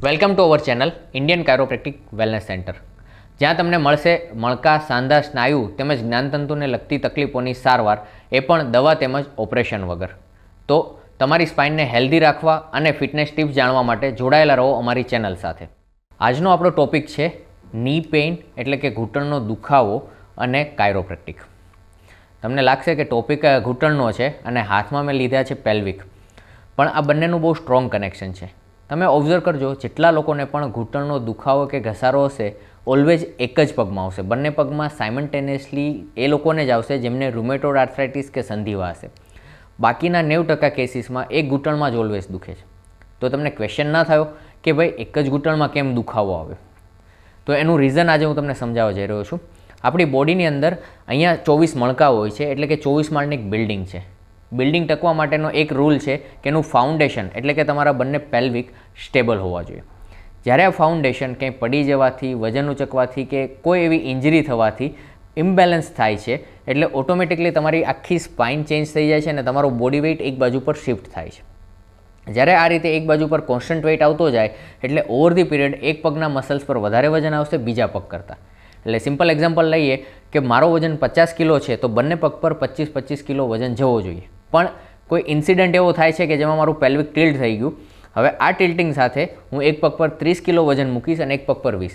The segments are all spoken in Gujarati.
Welcome to our channel Indian chiropractic wellness centre, જ્યાં તમને મળશે મણકા, સાંધા, સ્નાયુ તેમજ જ્ઞાનતંતુને લગતી તકલીફોની સારવાર, એ પણ દવા તેમજ ઓપરેશન વગર. તો તમારી સ્પાઇનને હેલ્ધી રાખવા અને ફિટનેસ ટિપ્સ જાણવા માટે જોડાયેલા રહો અમારી ચેનલ સાથે. આજનો આપણો ટોપિક છે ની પેઇન એટલે કે ઘૂંટણનો દુખાવો અને કાયરોપ્રેક્ટિક. તમને લાગશે કે ટોપિક ઘૂંટણનો છે અને હાથમાં મેં લીધા છે પેલ્વિક, પણ આ બંનેનું બહુ સ્ટ્રોંગ કનેક્શન છે. તમે ઓબ્ઝર્વ કરજો, જેટલા લોકોને પણ ઘૂંટણનો દુખાવો કે ઘસારો હશે ઓલવેઝ એક જ પગમાં આવશે. બંને પગમાં સાયમલ્ટેનિયસલી એ લોકોને જ આવશે જેમને રૂમેટોઇડ આર્થરાઇટિસ કે સંધિવા હશે. બાકીના 90% કેસીસમાં એક ઘૂંટણમાં જ ઓલવેઝ દુખે છે. તો તમને ક્વેશ્ચન ના થયો કે ભાઈ એક જ ઘૂંટણમાં કેમ દુખાવો આવે? તો એનું રીઝન આજે હું તમને સમજાવવા જઈ રહ્યો છું. આપણી બોડીની અંદર અહીંયા 24 મણકાઓ હોય છે, એટલે કે 24 માળની એક બિલ્ડિંગ છે. બિલ્ડિંગ ટકવા માટેનો એક રૂલ છે કે એનું ફાઉન્ડેશન એટલે કે તમારા બંને પેલ્વિક સ્ટેબલ હોવા જોઈએ. જ્યારે આ ફાઉન્ડેશન કંઈ પડી જવાથી, વજન ઉચકવાથી કે કોઈ એવી ઇન્જરી થવાથી ઇમ્બેલેન્સ થાય છે, એટલે ઓટોમેટિકલી તમારી આખી સ્પાઇન ચેન્જ થઈ જાય છે અને તમારો બોડી વેઇટ એક બાજુ પર શિફ્ટ થાય છે. જ્યારે આ રીતે એક બાજુ પર કોન્સ્ટન્ટ વેઇટ આવતો જાય એટલે ઓવર ધી પીરિયડ એક પગના મસલ્સ પર વધારે વજન આવશે બીજા પગ કરતાં. એટલે સિમ્પલ એક્ઝામ્પલ લઈએ કે મારો વજન 50 કિલો છે તો બંને પગ પર 25-25 કિલો વજન જવો જોઈએ. પણ કોઈ ઇન્સિડન્ટ એવો થાય છે કે જેમાં મારું પેલ્વિક ટિલ્ટ થઈ ગયું. હવે આ ટિલ્ટિંગ સાથે હું એક પગ પર 30 કિલો વજન મૂકીશ અને એક પગ પર 20.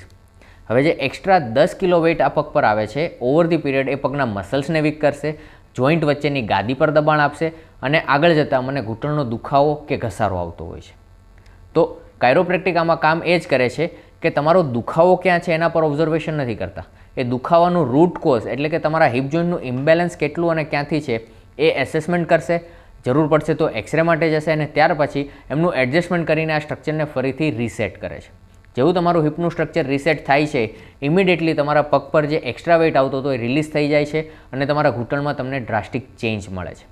હવે જે એક્સ્ટ્રા 10 કિલો વેઇટ આ પગ પર આવે છે ઓવર ધી પીરિયડ એ પગના મસલ્સને વીક કરશે, જોઈન્ટ વચ્ચેની ગાદી પર દબાણ આપશે અને આગળ જતાં મને ઘૂંટણનો દુખાવો કે ઘસારો આવતો હોય છે. તો કાયરોપ્રેક્ટિક આમાં કામ એ જ કરે છે કે તમારો દુખાવો ક્યાં છે એના પર ઓબ્ઝર્વેશન નથી કરતા. એ દુખાવાનું રૂટ કોઝ એટલે કે તમારા હિપ જોઈન્ટનું ઇમ્બેલેન્સ કેટલું અને ક્યાંથી છે એ એસેસમેન્ટ કરશે. જરૂર પડશે તો એક્સરે માટે જશે અને ત્યાર પછી એમનું એડજસ્ટમેન્ટ કરીને આ સ્ટ્રક્ચરને ફરીથી રીસેટ કરે છે. જેવું તમારું હિપનું સ્ટ્રક્ચર રીસેટ થાય છે, ઇમિડિયેટલી તમારા પગ પર જે એક્સ્ટ્રા વેઇટ આવતો હતો એ રિલીઝ થઈ જાય છે અને તમારા ઘૂંટણમાં તમને ડ્રાસ્ટિક ચેન્જ મળે છે.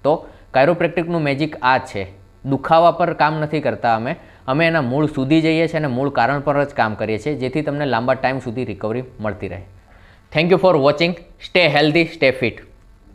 તો કાયરોપ્રેક્ટિકનું મેજિક આ જ છે. દુખાવા પર કામ નથી કરતા અમે એના મૂળ સુધી જઈએ છીએ અને મૂળ કારણ પર જ કામ કરીએ છીએ, જેથી તમને લાંબા ટાઈમ સુધી રિકવરી મળતી રહે. Thank you for watching. Stay healthy, stay fit.